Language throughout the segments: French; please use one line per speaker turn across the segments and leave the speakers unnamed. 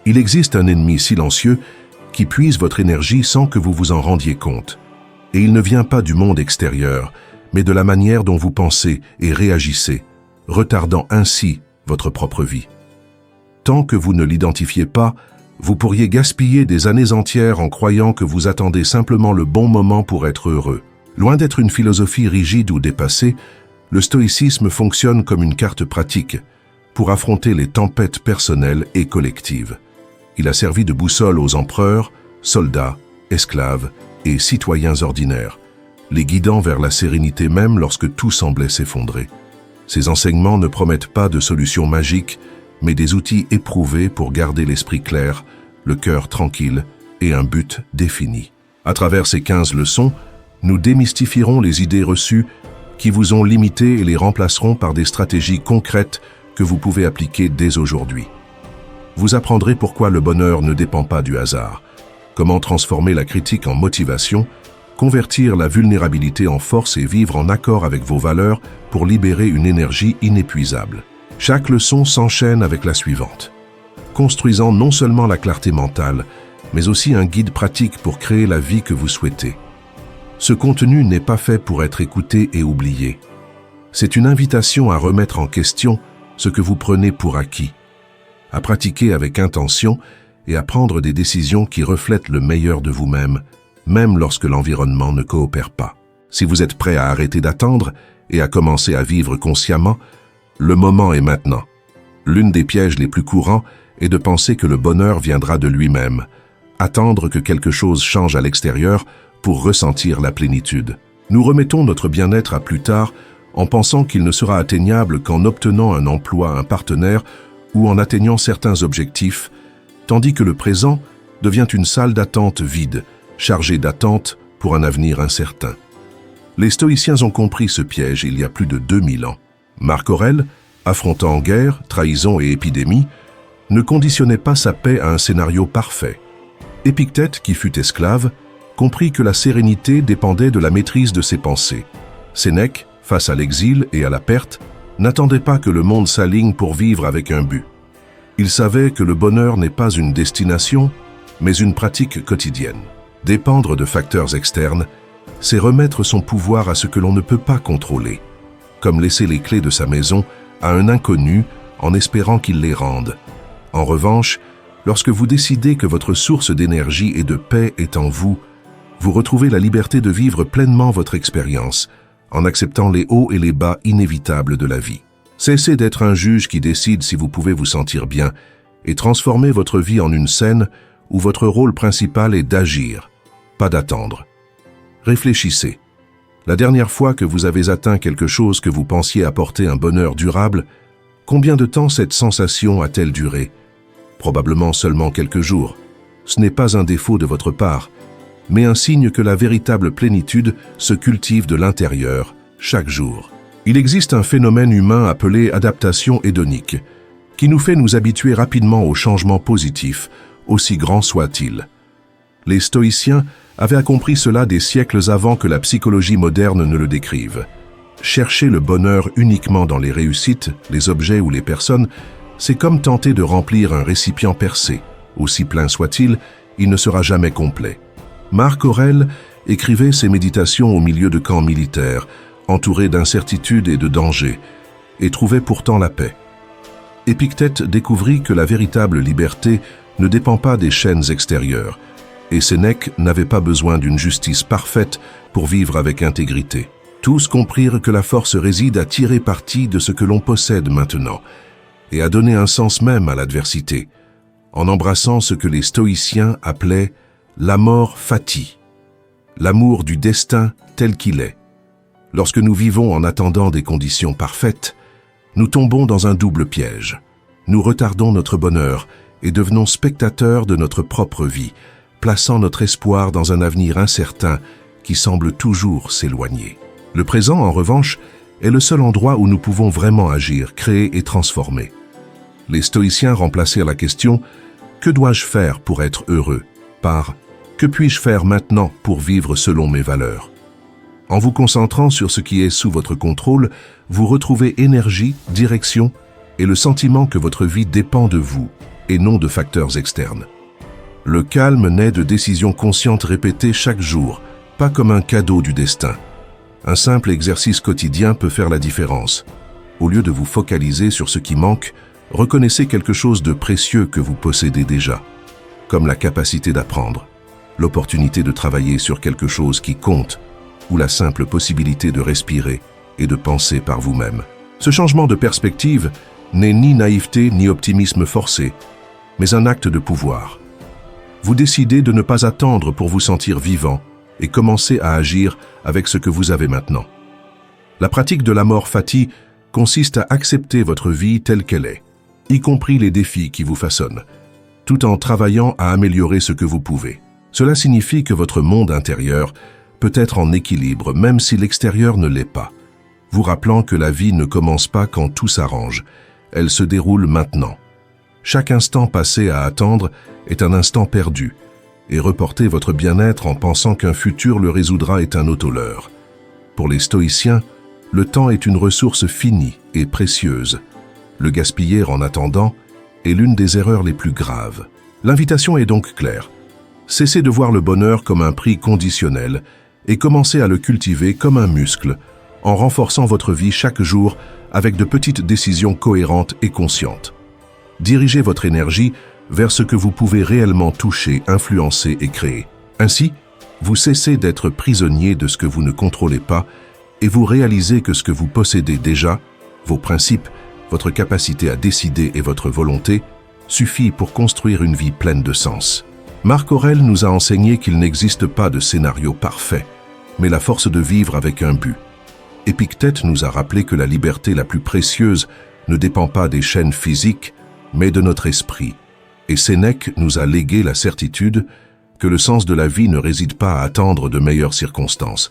Il existe un ennemi silencieux qui puise votre énergie sans que vous vous en rendiez compte. Et il ne vient pas du monde extérieur, mais de la manière dont vous pensez et réagissez, retardant ainsi votre propre vie. Tant que vous ne l'identifiez pas, vous pourriez gaspiller des années entières en croyant que vous attendez simplement le bon moment pour être heureux. Loin d'être une philosophie rigide ou dépassée, le stoïcisme fonctionne comme une carte pratique pour affronter les tempêtes personnelles et collectives. Il a servi de boussole aux empereurs, soldats, esclaves et citoyens ordinaires, les guidant vers la sérénité même lorsque tout semblait s'effondrer. Ces enseignements ne promettent pas de solutions magiques, mais des outils éprouvés pour garder l'esprit clair, le cœur tranquille et un but défini. À travers ces 15 leçons, nous démystifierons les idées reçues qui vous ont limité et les remplacerons par des stratégies concrètes que vous pouvez appliquer dès aujourd'hui. Vous apprendrez pourquoi le bonheur ne dépend pas du hasard, comment transformer la critique en motivation, convertir la vulnérabilité en force et vivre en accord avec vos valeurs pour libérer une énergie inépuisable. Chaque leçon s'enchaîne avec la suivante, construisant non seulement la clarté mentale, mais aussi un guide pratique pour créer la vie que vous souhaitez. Ce contenu n'est pas fait pour être écouté et oublié. C'est une invitation à remettre en question ce que vous prenez pour acquis, à pratiquer avec intention et à prendre des décisions qui reflètent le meilleur de vous-même, même lorsque l'environnement ne coopère pas. Si vous êtes prêt à arrêter d'attendre et à commencer à vivre consciemment, le moment est maintenant. L'une des pièges les plus courants est de penser que le bonheur viendra de lui-même, attendre que quelque chose change à l'extérieur pour ressentir la plénitude. Nous remettons notre bien-être à plus tard en pensant qu'il ne sera atteignable qu'en obtenant un emploi, un partenaire ou en atteignant certains objectifs, tandis que le présent devient une salle d'attente vide, chargée d'attentes pour un avenir incertain. Les stoïciens ont compris ce piège il y a plus de 2000 ans. Marc Aurèle, affrontant guerre, trahison et épidémie, ne conditionnait pas sa paix à un scénario parfait. Épictète, qui fut esclave, comprit que la sérénité dépendait de la maîtrise de ses pensées. Sénèque, face à l'exil et à la perte, n'attendait pas que le monde s'aligne pour vivre avec un but. Il savait que le bonheur n'est pas une destination, mais une pratique quotidienne. Dépendre de facteurs externes, c'est remettre son pouvoir à ce que l'on ne peut pas contrôler, comme laisser les clés de sa maison à un inconnu en espérant qu'il les rende. En revanche, lorsque vous décidez que votre source d'énergie et de paix est en vous, vous retrouvez la liberté de vivre pleinement votre expérience, en acceptant les hauts et les bas inévitables de la vie. Cessez d'être un juge qui décide si vous pouvez vous sentir bien et transformez votre vie en une scène où votre rôle principal est d'agir, pas d'attendre. Réfléchissez. La dernière fois que vous avez atteint quelque chose que vous pensiez apporter un bonheur durable, combien de temps cette sensation a-t-elle duré? Probablement seulement quelques jours. Ce n'est pas un défaut de votre part, mais un signe que la véritable plénitude se cultive de l'intérieur, chaque jour. Il existe un phénomène humain appelé adaptation hédonique, qui nous fait nous habituer rapidement aux changements positifs, aussi grands soient-ils. Les stoïciens avaient compris cela des siècles avant que la psychologie moderne ne le décrive. Chercher le bonheur uniquement dans les réussites, les objets ou les personnes, c'est comme tenter de remplir un récipient percé. Aussi plein soit-il, il ne sera jamais complet. Marc Aurèle écrivait ses méditations au milieu de camps militaires, entouré d'incertitudes et de dangers, et trouvait pourtant la paix. Épictète découvrit que la véritable liberté ne dépend pas des chaînes extérieures, et Sénèque n'avait pas besoin d'une justice parfaite pour vivre avec intégrité. Tous comprirent que la force réside à tirer parti de ce que l'on possède maintenant, et à donner un sens même à l'adversité, en embrassant ce que les stoïciens appelaient l'amor fati, l'amour du destin tel qu'il est. Lorsque nous vivons en attendant des conditions parfaites, nous tombons dans un double piège. Nous retardons notre bonheur et devenons spectateurs de notre propre vie, plaçant notre espoir dans un avenir incertain qui semble toujours s'éloigner. Le présent, en revanche, est le seul endroit où nous pouvons vraiment agir, créer et transformer. Les stoïciens remplacèrent la question « Que dois-je faire pour être heureux ?» par « Que puis-je faire maintenant pour vivre selon mes valeurs ?» En vous concentrant sur ce qui est sous votre contrôle, vous retrouvez énergie, direction et le sentiment que votre vie dépend de vous. et non de facteurs externes. Le calme naît de décisions conscientes répétées chaque jour, pas comme un cadeau du destin. Un simple exercice quotidien peut faire la différence. Au lieu de vous focaliser sur ce qui manque, reconnaissez quelque chose de précieux que vous possédez déjà, comme la capacité d'apprendre, l'opportunité de travailler sur quelque chose qui compte, ou la simple possibilité de respirer et de penser par vous-même. Ce changement de perspective n'est ni naïveté ni optimisme forcé, mais un acte de pouvoir. Vous décidez de ne pas attendre pour vous sentir vivant et commencer à agir avec ce que vous avez maintenant. La pratique de l'amor fati consiste à accepter votre vie telle qu'elle est, y compris les défis qui vous façonnent, tout en travaillant à améliorer ce que vous pouvez. Cela signifie que votre monde intérieur peut être en équilibre même si l'extérieur ne l'est pas, vous rappelant que la vie ne commence pas quand tout s'arrange, elle se déroule maintenant. Chaque instant passé à attendre est un instant perdu, et reporter votre bien-être en pensant qu'un futur le résoudra est un autoleurre. Pour les stoïciens, le temps est une ressource finie et précieuse. Le gaspiller en attendant est l'une des erreurs les plus graves. L'invitation est donc claire. Cessez de voir le bonheur comme un prix conditionnel et commencez à le cultiver comme un muscle, en renforçant votre vie chaque jour avec de petites décisions cohérentes et conscientes. Dirigez votre énergie vers ce que vous pouvez réellement toucher, influencer et créer. Ainsi, vous cessez d'être prisonnier de ce que vous ne contrôlez pas et vous réalisez que ce que vous possédez déjà, vos principes, votre capacité à décider et votre volonté, suffit pour construire une vie pleine de sens. Marc Aurèle nous a enseigné qu'il n'existe pas de scénario parfait, mais la force de vivre avec un but. Épictète nous a rappelé que la liberté la plus précieuse ne dépend pas des chaînes physiques, mais de notre esprit. Et Sénèque nous a légué la certitude que le sens de la vie ne réside pas à attendre de meilleures circonstances,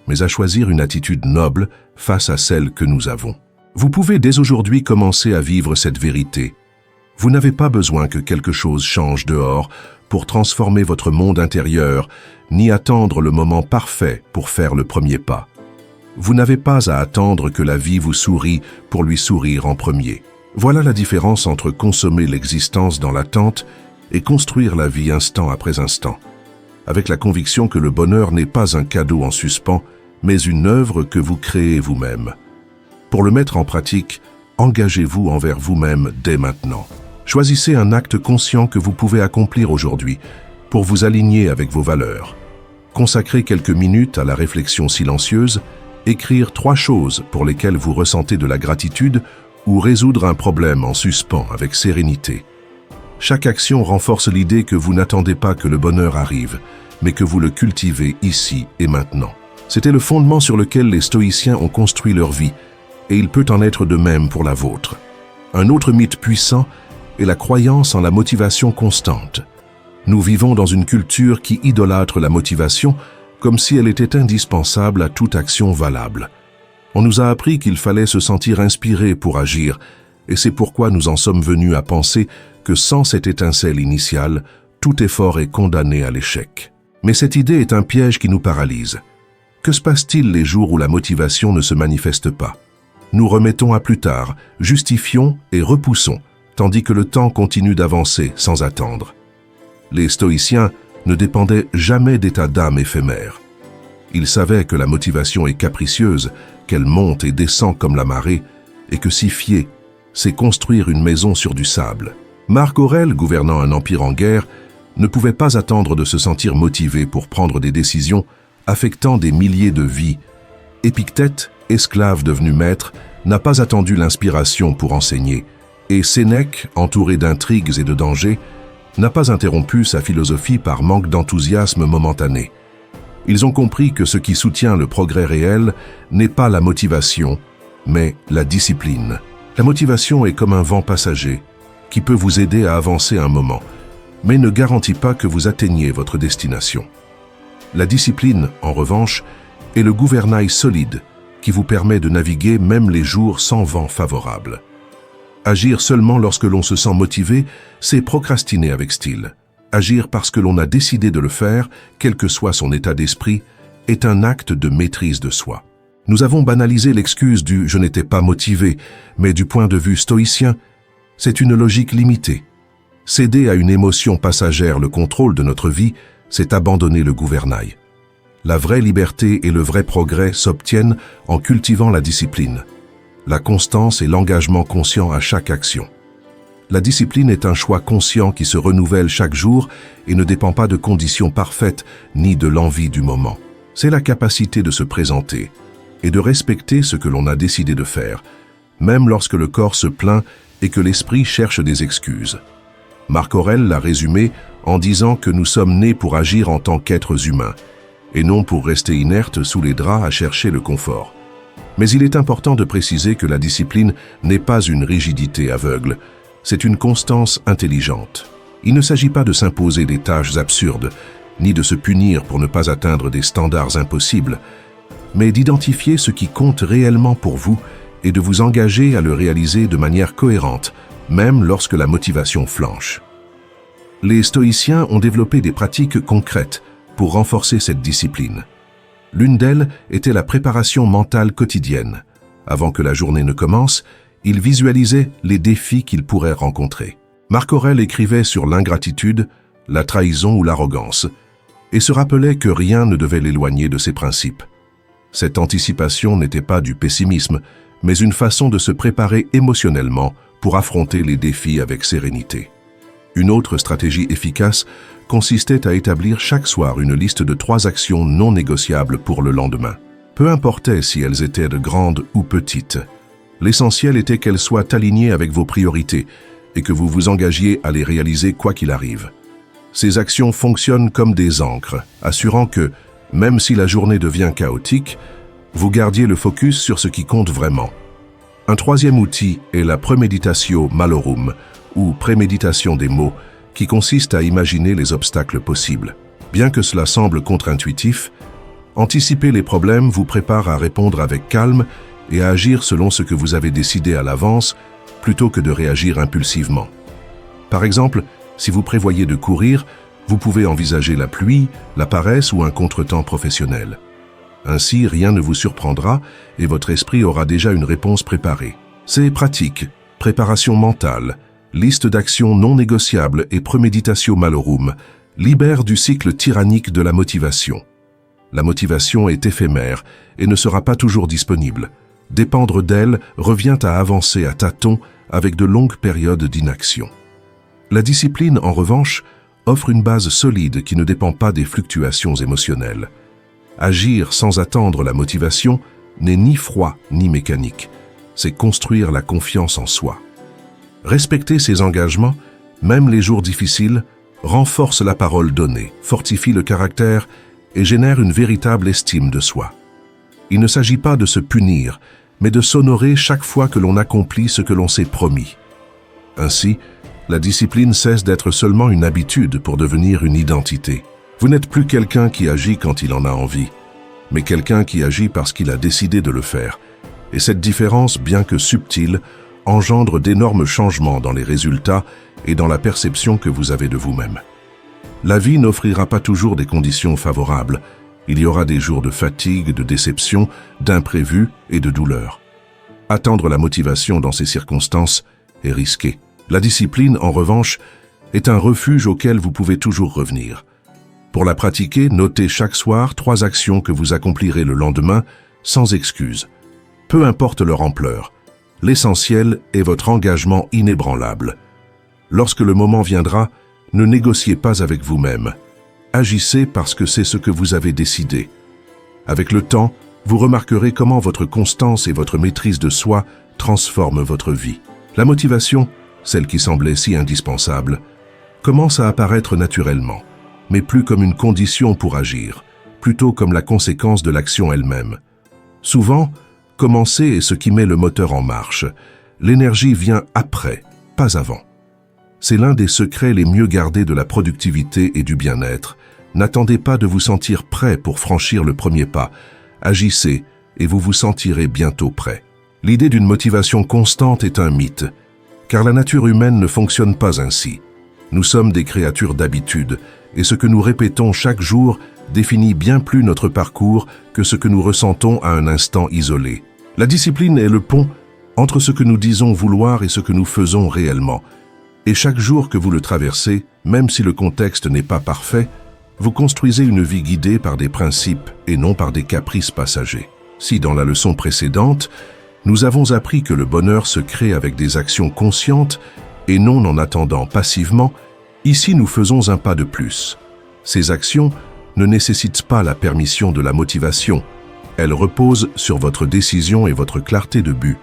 mais à choisir une attitude noble face à celle que nous avons. Vous pouvez dès aujourd'hui commencer à vivre cette vérité. Vous n'avez pas besoin que quelque chose change dehors pour transformer votre monde intérieur, ni attendre le moment parfait pour faire le premier pas. Vous n'avez pas à attendre que la vie vous sourie pour lui sourire en premier. Voilà la différence entre consommer l'existence dans l'attente et construire la vie instant après instant, avec la conviction que le bonheur n'est pas un cadeau en suspens, mais une œuvre que vous créez vous-même. Pour le mettre en pratique, engagez-vous envers vous-même dès maintenant. Choisissez un acte conscient que vous pouvez accomplir aujourd'hui pour vous aligner avec vos valeurs. Consacrez quelques minutes à la réflexion silencieuse, écrire 3 choses pour lesquelles vous ressentez de la gratitude ou résoudre un problème en suspens avec sérénité. Chaque action renforce l'idée que vous n'attendez pas que le bonheur arrive, mais que vous le cultivez ici et maintenant. C'était le fondement sur lequel les stoïciens ont construit leur vie, et il peut en être de même pour la vôtre. Un autre mythe puissant est la croyance en la motivation constante. Nous vivons dans une culture qui idolâtre la motivation comme si elle était indispensable à toute action valable. On nous a appris qu'il fallait se sentir inspiré pour agir, et c'est pourquoi nous en sommes venus à penser que sans cette étincelle initiale, tout effort est condamné à l'échec. Mais cette idée est un piège qui nous paralyse. Que se passe-t-il les jours où la motivation ne se manifeste pas? Nous remettons à plus tard, justifions et repoussons, tandis que le temps continue d'avancer sans attendre. Les stoïciens ne dépendaient jamais d'états d'âme éphémères. Ils savaient que la motivation est capricieuse, qu'elle monte et descend comme la marée, et que s'y fier, c'est construire une maison sur du sable. Marc Aurèle, gouvernant un empire en guerre, ne pouvait pas attendre de se sentir motivé pour prendre des décisions affectant des milliers de vies. Épictète, esclave devenu maître, n'a pas attendu l'inspiration pour enseigner, et Sénèque, entouré d'intrigues et de dangers, n'a pas interrompu sa philosophie par manque d'enthousiasme momentané. Ils ont compris que ce qui soutient le progrès réel n'est pas la motivation, mais la discipline. La motivation est comme un vent passager, qui peut vous aider à avancer un moment, mais ne garantit pas que vous atteigniez votre destination. La discipline, en revanche, est le gouvernail solide qui vous permet de naviguer même les jours sans vent favorable. Agir seulement lorsque l'on se sent motivé, c'est procrastiner avec style. Agir parce que l'on a décidé de le faire, quel que soit son état d'esprit, est un acte de maîtrise de soi. Nous avons banalisé l'excuse du « je n'étais pas motivé », mais du point de vue stoïcien, c'est une logique limitée. Céder à une émotion passagère le contrôle de notre vie, c'est abandonner le gouvernail. La vraie liberté et le vrai progrès s'obtiennent en cultivant la discipline, la constance et l'engagement conscient à chaque action. La discipline est un choix conscient qui se renouvelle chaque jour et ne dépend pas de conditions parfaites ni de l'envie du moment. C'est la capacité de se présenter et de respecter ce que l'on a décidé de faire, même lorsque le corps se plaint et que l'esprit cherche des excuses. Marc Aurèle l'a résumé en disant que nous sommes nés pour agir en tant qu'êtres humains, et non pour rester inertes sous les draps à chercher le confort. Mais il est important de préciser que la discipline n'est pas une rigidité aveugle, c'est une constance intelligente. Il ne s'agit pas de s'imposer des tâches absurdes, ni de se punir pour ne pas atteindre des standards impossibles, mais d'identifier ce qui compte réellement pour vous et de vous engager à le réaliser de manière cohérente, même lorsque la motivation flanche. Les stoïciens ont développé des pratiques concrètes pour renforcer cette discipline. L'une d'elles était la préparation mentale quotidienne. Avant que la journée ne commence, ils visualisaient les défis qu'ils pourraient rencontrer. Marc Aurèle écrivait sur l'ingratitude, la trahison ou l'arrogance, et se rappelait que rien ne devait l'éloigner de ses principes. Cette anticipation n'était pas du pessimisme, mais une façon de se préparer émotionnellement pour affronter les défis avec sérénité. Une autre stratégie efficace consistait à établir chaque soir une liste de 3 actions non négociables pour le lendemain. Peu importait si elles étaient de grandes ou petites. L'essentiel était qu'elles soient alignées avec vos priorités et que vous vous engagiez à les réaliser quoi qu'il arrive. Ces actions fonctionnent comme des ancres, assurant que, même si la journée devient chaotique, vous gardiez le focus sur ce qui compte vraiment. Un troisième outil est la premeditatio malorum, ou préméditation des mots, qui consiste à imaginer les obstacles possibles. Bien que cela semble contre-intuitif, anticiper les problèmes vous prépare à répondre avec calme et à agir selon ce que vous avez décidé à l'avance, plutôt que de réagir impulsivement. Par exemple, si vous prévoyez de courir, vous pouvez envisager la pluie, la paresse ou un contretemps professionnel. Ainsi, rien ne vous surprendra et votre esprit aura déjà une réponse préparée. C'est pratique, préparation mentale, liste d'actions non négociables et premeditatio malorum libèrent du cycle tyrannique de la motivation. La motivation est éphémère et ne sera pas toujours disponible. Dépendre d'elle revient à avancer à tâtons avec de longues périodes d'inaction. La discipline, en revanche, offre une base solide qui ne dépend pas des fluctuations émotionnelles. Agir sans attendre la motivation n'est ni froid ni mécanique. C'est construire la confiance en soi. Respecter ses engagements, même les jours difficiles, renforce la parole donnée, fortifie le caractère et génère une véritable estime de soi. Il ne s'agit pas de se punir, mais de s'honorer chaque fois que l'on accomplit ce que l'on s'est promis. Ainsi, la discipline cesse d'être seulement une habitude pour devenir une identité. Vous n'êtes plus quelqu'un qui agit quand il en a envie, mais quelqu'un qui agit parce qu'il a décidé de le faire. Et cette différence, bien que subtile, engendre d'énormes changements dans les résultats et dans la perception que vous avez de vous-même. La vie n'offrira pas toujours des conditions favorables. Il y aura des jours de fatigue, de déception, d'imprévus et de douleur. Attendre la motivation dans ces circonstances est risqué. La discipline, en revanche, est un refuge auquel vous pouvez toujours revenir. Pour la pratiquer, notez chaque soir 3 actions que vous accomplirez le lendemain sans excuse. Peu importe leur ampleur, l'essentiel est votre engagement inébranlable. Lorsque le moment viendra, ne négociez pas avec vous-même. Agissez parce que c'est ce que vous avez décidé. Avec le temps, vous remarquerez comment votre constance et votre maîtrise de soi transforment votre vie. La motivation, celle qui semblait si indispensable, commence à apparaître naturellement, mais plus comme une condition pour agir, plutôt comme la conséquence de l'action elle-même. Souvent, commencer est ce qui met le moteur en marche. L'énergie vient après, pas avant. C'est l'un des secrets les mieux gardés de la productivité et du bien-être. N'attendez pas de vous sentir prêt pour franchir le premier pas. Agissez et vous vous sentirez bientôt prêt. L'idée d'une motivation constante est un mythe, car la nature humaine ne fonctionne pas ainsi. Nous sommes des créatures d'habitude, et ce que nous répétons chaque jour définit bien plus notre parcours que ce que nous ressentons à un instant isolé. La discipline est le pont entre ce que nous disons vouloir et ce que nous faisons réellement. Et chaque jour que vous le traversez, même si le contexte n'est pas parfait, vous construisez une vie guidée par des principes et non par des caprices passagers. Si dans la leçon précédente, nous avons appris que le bonheur se crée avec des actions conscientes et non en attendant passivement, ici nous faisons un pas de plus. Ces actions ne nécessitent pas la permission de la motivation. Elles reposent sur votre décision et votre clarté de but.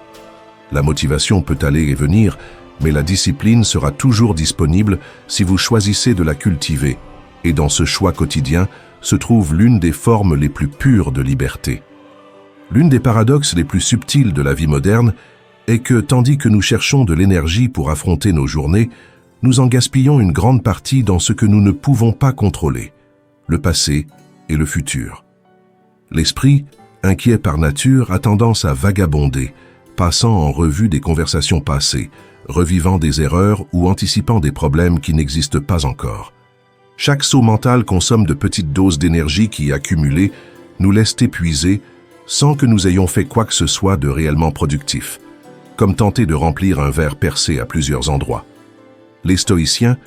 La motivation peut aller et venir, mais la discipline sera toujours disponible si vous choisissez de la cultiver. Et dans ce choix quotidien se trouve l'une des formes les plus pures de liberté. L'une des paradoxes les plus subtils de la vie moderne est que, tandis que nous cherchons de l'énergie pour affronter nos journées, nous en gaspillons une grande partie dans ce que nous ne pouvons pas contrôler, le passé et le futur. L'esprit, inquiet par nature, a tendance à vagabonder, passant en revue des conversations passées, revivant des erreurs ou anticipant des problèmes qui n'existent pas encore. Chaque saut mental consomme de petites doses d'énergie qui, accumulées, nous laissent épuisés sans que nous ayons fait quoi que ce soit de réellement productif, comme tenter de remplir un verre percé à plusieurs endroits. Les stoïciens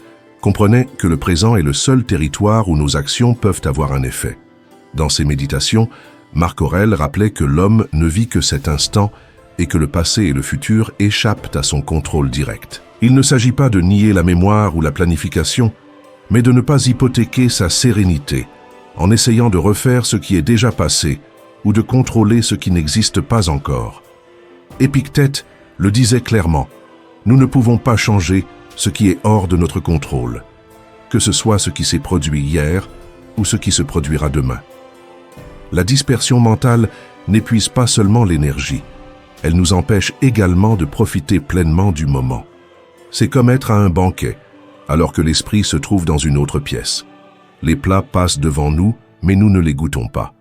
comprenaient que le présent est le seul territoire où nos actions peuvent avoir un effet. Dans ses méditations, Marc Aurèle rappelait que l'homme ne vit que cet instant et que le passé et le futur échappent à son contrôle direct. Il ne s'agit pas de nier la mémoire ou la planification, mais de ne pas hypothéquer sa sérénité, en essayant de refaire ce qui est déjà passé ou de contrôler ce qui n'existe pas encore. Épictète le disait clairement, nous ne pouvons pas changer ce qui est hors de notre contrôle, que ce soit ce qui s'est produit hier ou ce qui se produira demain. La dispersion mentale n'épuise pas seulement l'énergie, elle nous empêche également de profiter pleinement du moment. C'est comme être à un banquet, alors que l'esprit se trouve dans une autre pièce. Les plats passent devant nous, mais nous ne les goûtons pas.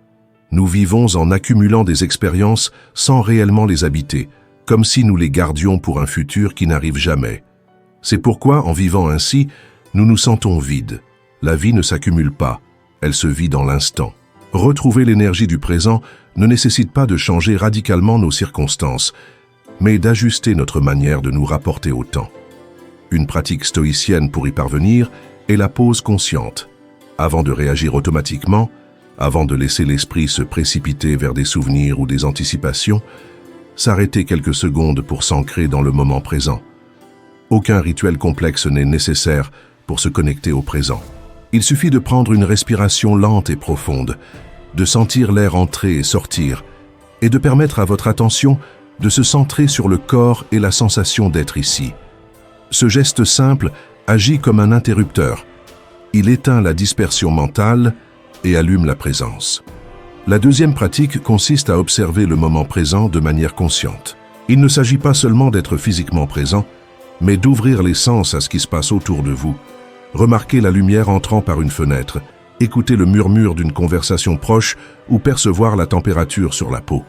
Nous vivons en accumulant des expériences sans réellement les habiter, comme si nous les gardions pour un futur qui n'arrive jamais. C'est pourquoi, en vivant ainsi, nous nous sentons vides. La vie ne s'accumule pas, elle se vit dans l'instant. Retrouver l'énergie du présent ne nécessite pas de changer radicalement nos circonstances, mais d'ajuster notre manière de nous rapporter au temps. Une pratique stoïcienne pour y parvenir est la pause consciente. Avant de réagir automatiquement, avant de laisser l'esprit se précipiter vers des souvenirs ou des anticipations, s'arrêter quelques secondes pour s'ancrer dans le moment présent. Aucun rituel complexe n'est nécessaire pour se connecter au présent. Il suffit de prendre une respiration lente et profonde, de sentir l'air entrer et sortir, et de permettre à votre attention de se centrer sur le corps et la sensation d'être ici. Ce geste simple agit comme un interrupteur. Il éteint la dispersion mentale et allume la présence. La deuxième pratique consiste à observer le moment présent de manière consciente. Il ne s'agit pas seulement d'être physiquement présent, mais d'ouvrir les sens à ce qui se passe autour de vous. Remarquer la lumière entrant par une fenêtre, écouter le murmure d'une conversation proche ou percevoir la température sur la peau.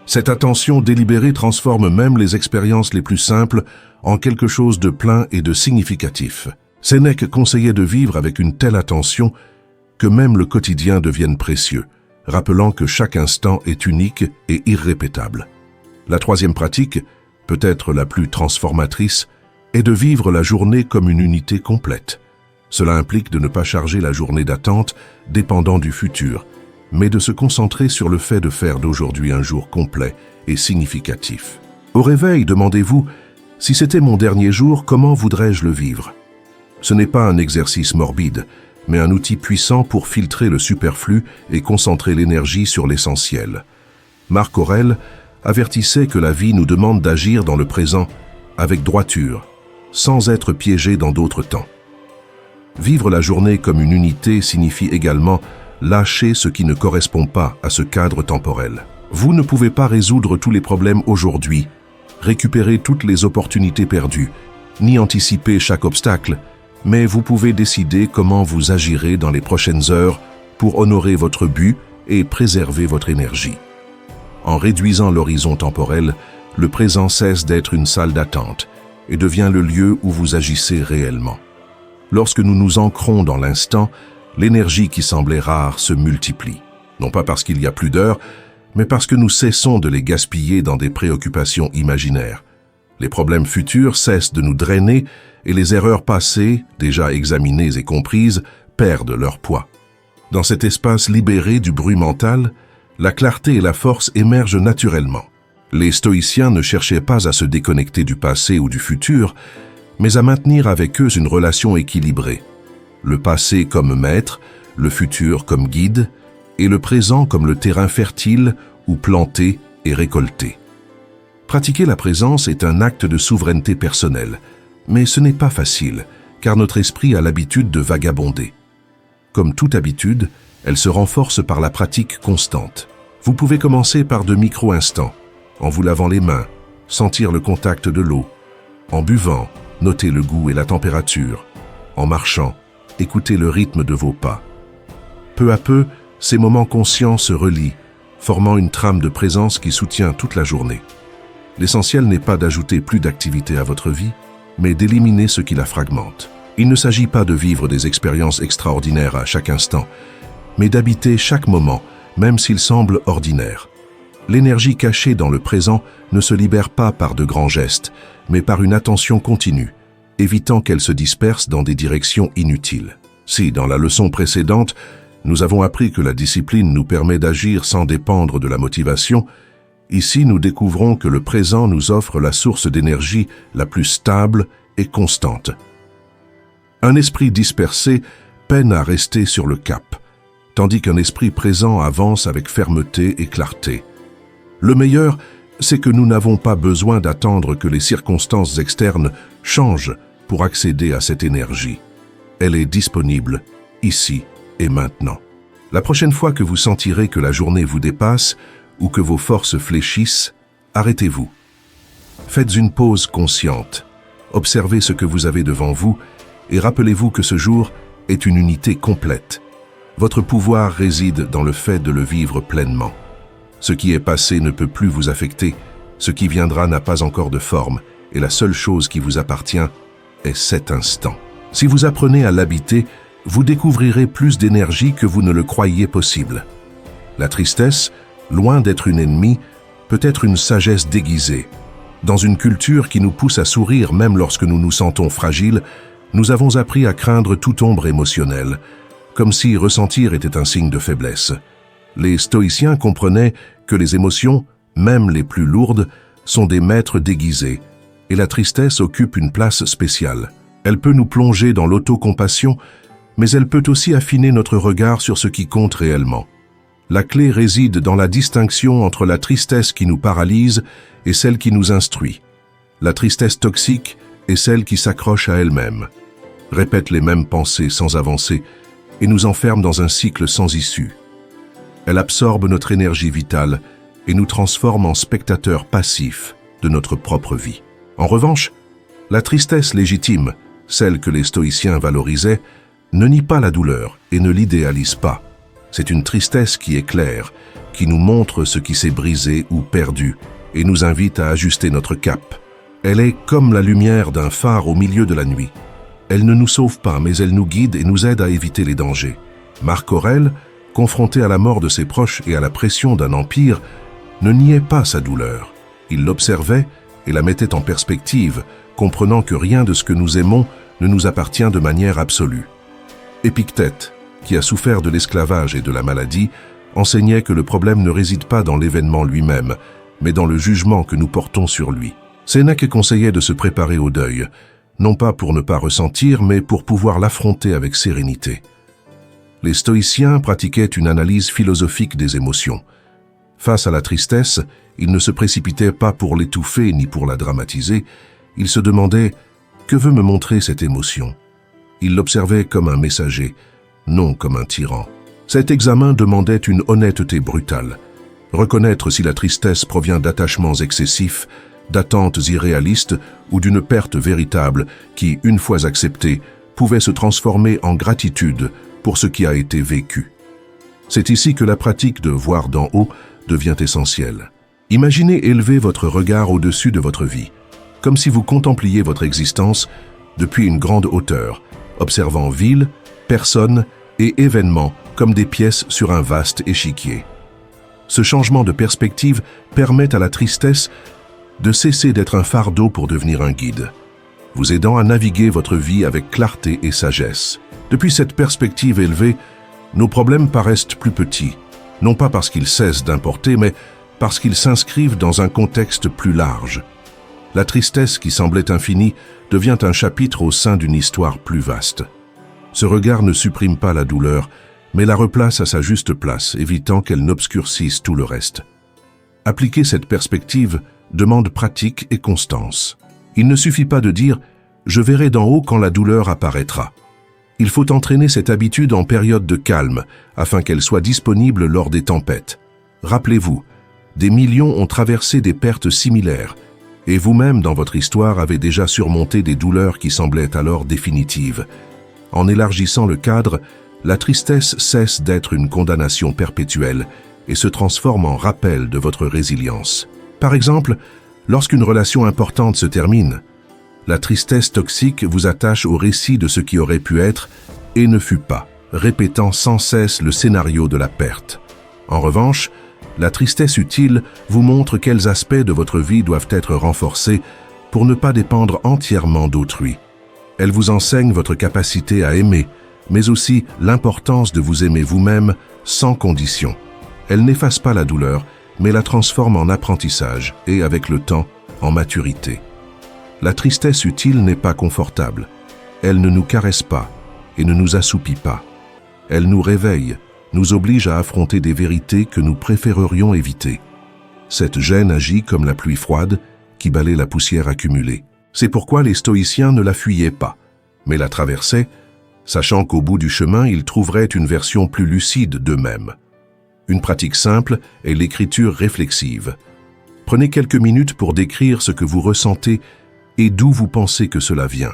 Cette attention délibérée transforme même les expériences les plus simples en quelque chose de plein et de significatif. Sénèque conseillait de vivre avec une telle attention que même le quotidien devienne précieux, rappelant que chaque instant est unique et irrépétable. La troisième pratique, peut-être la plus transformatrice, est de vivre la journée comme une unité complète. Cela implique de ne pas charger la journée d'attente dépendant du futur, mais de se concentrer sur le fait de faire d'aujourd'hui un jour complet et significatif. Au réveil, demandez-vous, si c'était mon dernier jour, comment voudrais-je le vivre? Ce n'est pas un exercice morbide, mais un outil puissant pour filtrer le superflu et concentrer l'énergie sur l'essentiel. Marc Aurèle avertissait que la vie nous demande d'agir dans le présent avec droiture, sans être piégé dans d'autres temps. Vivre la journée comme une unité signifie également lâcher ce qui ne correspond pas à ce cadre temporel. Vous ne pouvez pas résoudre tous les problèmes aujourd'hui, récupérer toutes les opportunités perdues, ni anticiper chaque obstacle, mais vous pouvez décider comment vous agirez dans les prochaines heures pour honorer votre but et préserver votre énergie. En réduisant l'horizon temporel, le présent cesse d'être une salle d'attente et devient le lieu où vous agissez réellement. Lorsque nous nous ancrons dans l'instant, l'énergie qui semblait rare se multiplie. Non pas parce qu'il y a plus d'heures, mais parce que nous cessons de les gaspiller dans des préoccupations imaginaires. Les problèmes futurs cessent de nous drainer et les erreurs passées, déjà examinées et comprises, perdent leur poids. Dans cet espace libéré du bruit mental, la clarté et la force émergent naturellement. Les stoïciens ne cherchaient pas à se déconnecter du passé ou du futur, mais à maintenir avec eux une relation équilibrée. Le passé comme maître, le futur comme guide, et le présent comme le terrain fertile où planter et récolter. Pratiquer la présence est un acte de souveraineté personnelle, mais ce n'est pas facile, car notre esprit a l'habitude de vagabonder. Comme toute habitude, elle se renforce par la pratique constante. Vous pouvez commencer par de micro-instants, en vous lavant les mains, sentir le contact de l'eau, en buvant, noter le goût et la température, en marchant, écouter le rythme de vos pas. Peu à peu, ces moments conscients se relient, formant une trame de présence qui soutient toute la journée. L'essentiel n'est pas d'ajouter plus d'activité à votre vie, mais d'éliminer ce qui la fragmente. Il ne s'agit pas de vivre des expériences extraordinaires à chaque instant, mais d'habiter chaque moment, même s'il semble ordinaire. L'énergie cachée dans le présent ne se libère pas par de grands gestes, mais par une attention continue, évitant qu'elle se disperse dans des directions inutiles. Si, dans la leçon précédente, nous avons appris que la discipline nous permet d'agir sans dépendre de la motivation, ici nous découvrons que le présent nous offre la source d'énergie la plus stable et constante. Un esprit dispersé peine à rester sur le cap, tandis qu'un esprit présent avance avec fermeté et clarté. Le meilleur, c'est que nous n'avons pas besoin d'attendre que les circonstances externes changent pour accéder à cette énergie. Elle est disponible, ici et maintenant. La prochaine fois que vous sentirez que la journée vous dépasse ou que vos forces fléchissent, arrêtez-vous. Faites une pause consciente. Observez ce que vous avez devant vous et rappelez-vous que ce jour est une unité complète. Votre pouvoir réside dans le fait de le vivre pleinement. Ce qui est passé ne peut plus vous affecter, ce qui viendra n'a pas encore de forme, et la seule chose qui vous appartient est cet instant. Si vous apprenez à l'habiter, vous découvrirez plus d'énergie que vous ne le croyiez possible. La tristesse, loin d'être une ennemie, peut être une sagesse déguisée. Dans une culture qui nous pousse à sourire même lorsque nous nous sentons fragiles, nous avons appris à craindre toute ombre émotionnelle, comme si ressentir était un signe de faiblesse. Les stoïciens comprenaient que les émotions, même les plus lourdes, sont des maîtres déguisés, et la tristesse occupe une place spéciale. Elle peut nous plonger dans l'autocompassion, mais elle peut aussi affiner notre regard sur ce qui compte réellement. La clé réside dans la distinction entre la tristesse qui nous paralyse et celle qui nous instruit. La tristesse toxique est celle qui s'accroche à elle-même, répète les mêmes pensées sans avancer et nous enferme dans un cycle sans issue. Elle absorbe notre énergie vitale et nous transforme en spectateurs passifs de notre propre vie. En revanche, la tristesse légitime, celle que les stoïciens valorisaient, ne nie pas la douleur et ne l'idéalise pas. C'est une tristesse qui éclaire, qui nous montre ce qui s'est brisé ou perdu et nous invite à ajuster notre cap. Elle est comme la lumière d'un phare au milieu de la nuit. Elle ne nous sauve pas, mais elle nous guide et nous aide à éviter les dangers. Marc Aurèle, confronté à la mort de ses proches et à la pression d'un empire, ne niait pas sa douleur. Il l'observait et la mettait en perspective, comprenant que rien de ce que nous aimons ne nous appartient de manière absolue. Épictète, qui a souffert de l'esclavage et de la maladie, enseignait que le problème ne réside pas dans l'événement lui-même, mais dans le jugement que nous portons sur lui. Sénèque conseillait de se préparer au deuil, non pas pour ne pas ressentir, mais pour pouvoir l'affronter avec sérénité. Les stoïciens pratiquaient une analyse philosophique des émotions. Face à la tristesse, ils ne se précipitaient pas pour l'étouffer ni pour la dramatiser, ils se demandaient « Que veut me montrer cette émotion ?» Ils l'observaient comme un messager, non comme un tyran. Cet examen demandait une honnêteté brutale. Reconnaître si la tristesse provient d'attachements excessifs, d'attentes irréalistes ou d'une perte véritable qui, une fois acceptée, pouvait se transformer en gratitude pour ce qui a été vécu. C'est ici que la pratique de voir d'en haut devient essentielle. Imaginez élever votre regard au-dessus de votre vie, comme si vous contempliez votre existence depuis une grande hauteur, observant villes, personnes et événements comme des pièces sur un vaste échiquier. Ce changement de perspective permet à la tristesse de cesser d'être un fardeau pour devenir un guide, vous aidant à naviguer votre vie avec clarté et sagesse. Depuis cette perspective élevée, nos problèmes paraissent plus petits, non pas parce qu'ils cessent d'importer, mais parce qu'ils s'inscrivent dans un contexte plus large. La tristesse qui semblait infinie devient un chapitre au sein d'une histoire plus vaste. Ce regard ne supprime pas la douleur, mais la replace à sa juste place, évitant qu'elle n'obscurcisse tout le reste. Appliquer cette perspective demande pratique et constance. Il ne suffit pas de dire « je verrai d'en haut quand la douleur apparaîtra ». Il faut entraîner cette habitude en période de calme, afin qu'elle soit disponible lors des tempêtes. Rappelez-vous, des millions ont traversé des pertes similaires, et vous-même dans votre histoire avez déjà surmonté des douleurs qui semblaient alors définitives. En élargissant le cadre, la tristesse cesse d'être une condamnation perpétuelle et se transforme en rappel de votre résilience. Par exemple, lorsqu'une relation importante se termine, la tristesse toxique vous attache au récit de ce qui aurait pu être et ne fut pas, répétant sans cesse le scénario de la perte. En revanche, la tristesse utile vous montre quels aspects de votre vie doivent être renforcés pour ne pas dépendre entièrement d'autrui. Elle vous enseigne votre capacité à aimer, mais aussi l'importance de vous aimer vous-même sans condition. Elle n'efface pas la douleur, mais la transforme en apprentissage et, avec le temps, en maturité. La tristesse utile n'est pas confortable. Elle ne nous caresse pas et ne nous assoupit pas. Elle nous réveille, nous oblige à affronter des vérités que nous préférerions éviter. Cette gêne agit comme la pluie froide qui balaie la poussière accumulée. C'est pourquoi les stoïciens ne la fuyaient pas, mais la traversaient, sachant qu'au bout du chemin, ils trouveraient une version plus lucide d'eux-mêmes. Une pratique simple est l'écriture réflexive. Prenez quelques minutes pour décrire ce que vous ressentez et d'où vous pensez que cela vient.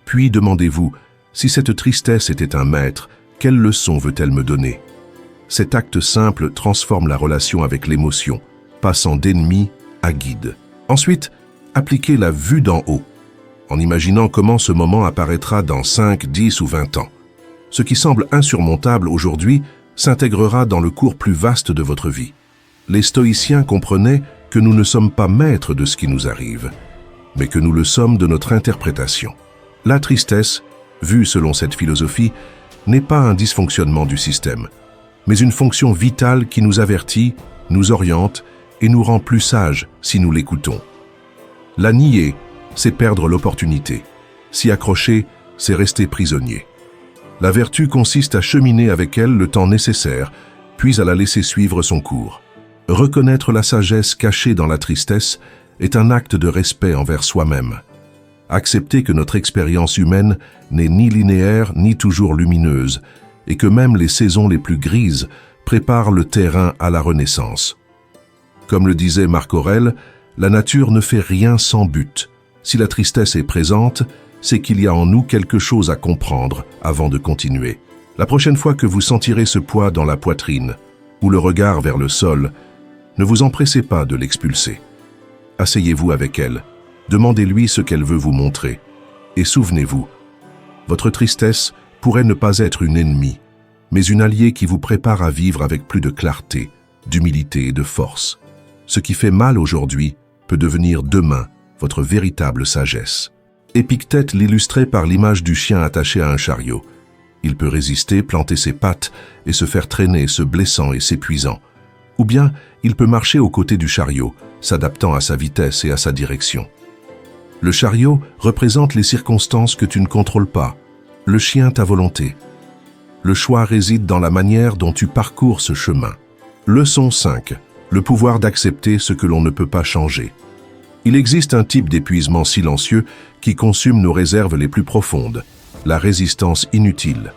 Puis demandez-vous, si cette tristesse était un maître, quelle leçon veut-elle me donner? Cet acte simple transforme la relation avec l'émotion, passant d'ennemi à guide. Ensuite, appliquez la vue d'en haut, en imaginant comment ce moment apparaîtra dans 5, 10 ou 20 ans. Ce qui semble insurmontable aujourd'hui s'intégrera dans le cours plus vaste de votre vie. Les stoïciens comprenaient que nous ne sommes pas maîtres de ce qui nous arrive, mais que nous le sommes de notre interprétation. La tristesse, vue selon cette philosophie, n'est pas un dysfonctionnement du système, mais une fonction vitale qui nous avertit, nous oriente et nous rend plus sages si nous l'écoutons. La nier, c'est perdre l'opportunité. S'y accrocher, c'est rester prisonnier. La vertu consiste à cheminer avec elle le temps nécessaire, puis à la laisser suivre son cours. Reconnaître la sagesse cachée dans la tristesse est un acte de respect envers soi-même. Accepter que notre expérience humaine n'est ni linéaire ni toujours lumineuse, et que même les saisons les plus grises préparent le terrain à la renaissance. Comme le disait Marc Aurèle, la nature ne fait rien sans but. Si la tristesse est présente, c'est qu'il y a en nous quelque chose à comprendre avant de continuer. La prochaine fois que vous sentirez ce poids dans la poitrine, ou le regard vers le sol, ne vous empressez pas de l'expulser. Asseyez-vous avec elle, demandez-lui ce qu'elle veut vous montrer, et souvenez-vous, votre tristesse pourrait ne pas être une ennemie, mais une alliée qui vous prépare à vivre avec plus de clarté, d'humilité et de force. Ce qui fait mal aujourd'hui peut devenir demain votre véritable sagesse. Épictète l'illustrait par l'image du chien attaché à un chariot. Il peut résister, planter ses pattes et se faire traîner, se blessant et s'épuisant. Ou bien, il peut marcher aux côtés du chariot, s'adaptant à sa vitesse et à sa direction. Le chariot représente les circonstances que tu ne contrôles pas, le chien ta volonté. Le choix réside dans la manière dont tu parcours ce chemin. Leçon 5. Le pouvoir d'accepter ce que l'on ne peut pas changer. Il existe un type d'épuisement silencieux qui consume nos réserves les plus profondes, la résistance inutile.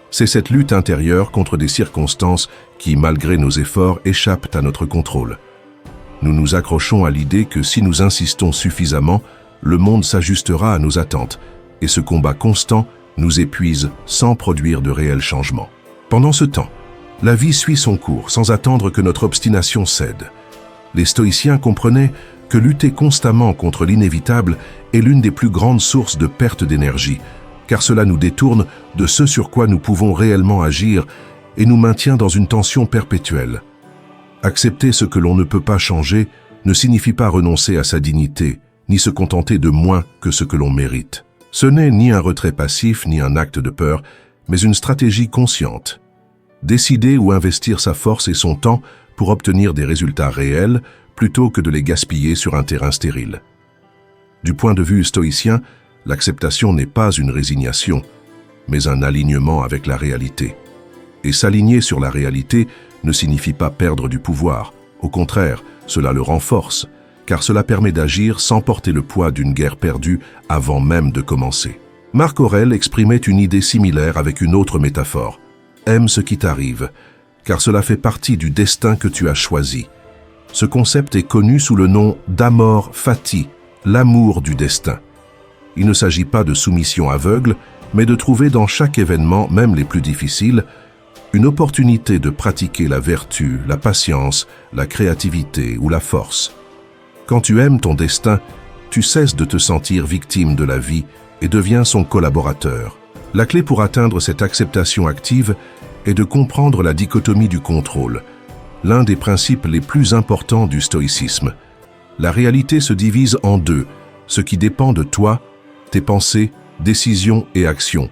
C'est cette lutte intérieure contre des circonstances qui, malgré nos efforts, échappent à notre contrôle. Nous nous accrochons à l'idée que si nous insistons suffisamment, le monde s'ajustera à nos attentes, et ce combat constant nous épuise sans produire de réels changements. Pendant ce temps, la vie suit son cours sans attendre que notre obstination cède. Les stoïciens comprenaient que lutter constamment contre l'inévitable est l'une des plus grandes sources de perte d'énergie, car cela nous détourne de ce sur quoi nous pouvons réellement agir et nous maintient dans une tension perpétuelle. Accepter ce que l'on ne peut pas changer ne signifie pas renoncer à sa dignité, ni se contenter de moins que ce que l'on mérite. Ce n'est ni un retrait passif, ni un acte de peur, mais une stratégie consciente. Décider où investir sa force et son temps pour obtenir des résultats réels, plutôt que de les gaspiller sur un terrain stérile. Du point de vue stoïcien, l'acceptation n'est pas une résignation, mais un alignement avec la réalité. Et s'aligner sur la réalité ne signifie pas perdre du pouvoir. Au contraire, cela le renforce, car cela permet d'agir sans porter le poids d'une guerre perdue avant même de commencer. Marc Aurèle exprimait une idée similaire avec une autre métaphore. Aime ce qui t'arrive, car cela fait partie du destin que tu as choisi. Ce concept est connu sous le nom d'amor fati, l'amour du destin. Il ne s'agit pas de soumission aveugle, mais de trouver dans chaque événement, même les plus difficiles, une opportunité de pratiquer la vertu, la patience, la créativité ou la force. Quand tu aimes ton destin, tu cesses de te sentir victime de la vie et deviens son collaborateur. La clé pour atteindre cette acceptation active est de comprendre la dichotomie du contrôle, l'un des principes les plus importants du stoïcisme. La réalité se divise en deux, ce qui dépend de toi, tes pensées, décisions et actions,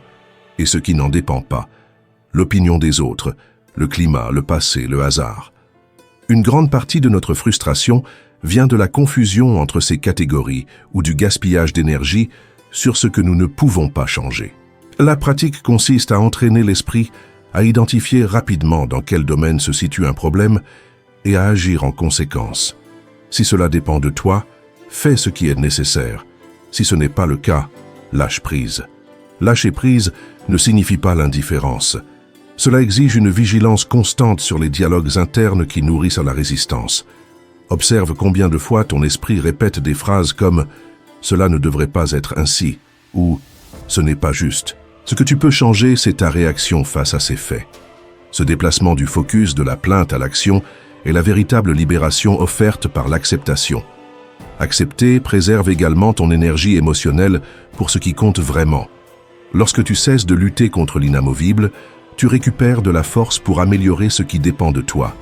et ce qui n'en dépend pas, l'opinion des autres, le climat, le passé, le hasard. Une grande partie de notre frustration vient de la confusion entre ces catégories ou du gaspillage d'énergie sur ce que nous ne pouvons pas changer. La pratique consiste à entraîner l'esprit à identifier rapidement dans quel domaine se situe un problème et à agir en conséquence. Si cela dépend de toi, fais ce qui est nécessaire. Si ce n'est pas le cas, lâche prise. Lâcher prise ne signifie pas l'indifférence. Cela exige une vigilance constante sur les dialogues internes qui nourrissent la résistance. Observe combien de fois ton esprit répète des phrases comme « cela ne devrait pas être ainsi » ou « ce n'est pas juste ». Ce que tu peux changer, c'est ta réaction face à ces faits. Ce déplacement du focus de la plainte à l'action est la véritable libération offerte par l'acceptation. Accepter préserve également ton énergie émotionnelle pour ce qui compte vraiment. Lorsque tu cesses de lutter contre l'inamovible, tu récupères de la force pour améliorer ce qui dépend de toi.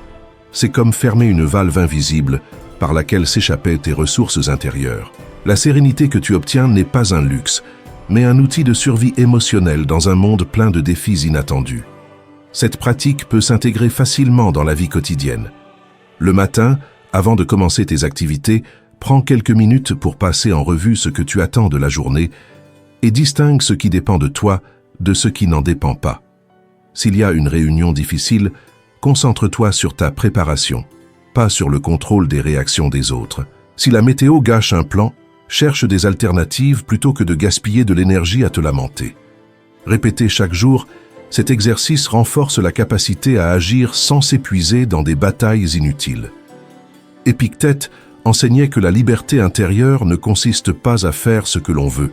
C'est comme fermer une valve invisible par laquelle s'échappaient tes ressources intérieures. La sérénité que tu obtiens n'est pas un luxe, mais un outil de survie émotionnelle dans un monde plein de défis inattendus. Cette pratique peut s'intégrer facilement dans la vie quotidienne. Le matin, avant de commencer tes activités, prends quelques minutes pour passer en revue ce que tu attends de la journée et distingue ce qui dépend de toi de ce qui n'en dépend pas. S'il y a une réunion difficile, concentre-toi sur ta préparation, pas sur le contrôle des réactions des autres. Si la météo gâche un plan, cherche des alternatives plutôt que de gaspiller de l'énergie à te lamenter. Répéter chaque jour, cet exercice renforce la capacité à agir sans s'épuiser dans des batailles inutiles. Épictète enseignait que la liberté intérieure ne consiste pas à faire ce que l'on veut,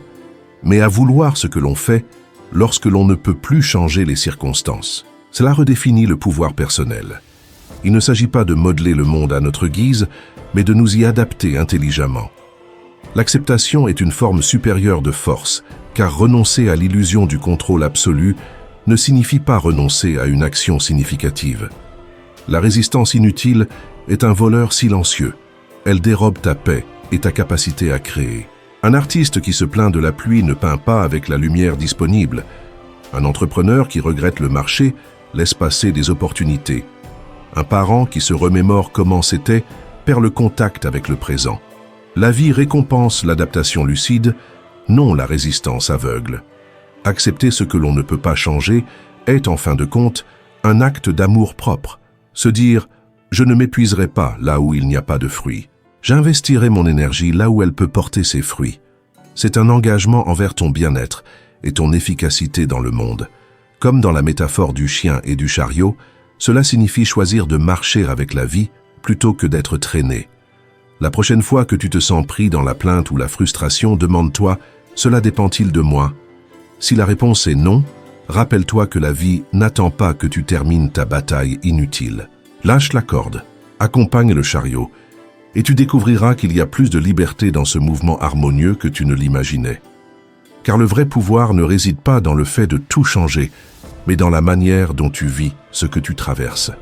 mais à vouloir ce que l'on fait lorsque l'on ne peut plus changer les circonstances. Cela redéfinit le pouvoir personnel. Il ne s'agit pas de modeler le monde à notre guise, mais de nous y adapter intelligemment. L'acceptation est une forme supérieure de force, car renoncer à l'illusion du contrôle absolu ne signifie pas renoncer à une action significative. La résistance inutile est un voleur silencieux. Elle dérobe ta paix et ta capacité à créer. Un artiste qui se plaint de la pluie ne peint pas avec la lumière disponible. Un entrepreneur qui regrette le marché laisse passer des opportunités. Un parent qui se remémore comment c'était perd le contact avec le présent. La vie récompense l'adaptation lucide, non la résistance aveugle. Accepter ce que l'on ne peut pas changer est, en fin de compte, un acte d'amour propre. Se dire « je ne m'épuiserai pas là où il n'y a pas de fruits. J'investirai mon énergie là où elle peut porter ses fruits. » C'est un engagement envers ton bien-être et ton efficacité dans le monde. Comme dans la métaphore du chien et du chariot, cela signifie choisir de marcher avec la vie plutôt que d'être traîné. La prochaine fois que tu te sens pris dans la plainte ou la frustration, demande-toi « cela dépend-il de moi ?» Si la réponse est non, rappelle-toi que la vie n'attend pas que tu termines ta bataille inutile. Lâche la corde, accompagne le chariot, et tu découvriras qu'il y a plus de liberté dans ce mouvement harmonieux que tu ne l'imaginais. Car le vrai pouvoir ne réside pas dans le fait de tout changer, mais dans la manière dont tu vis ce que tu traverses.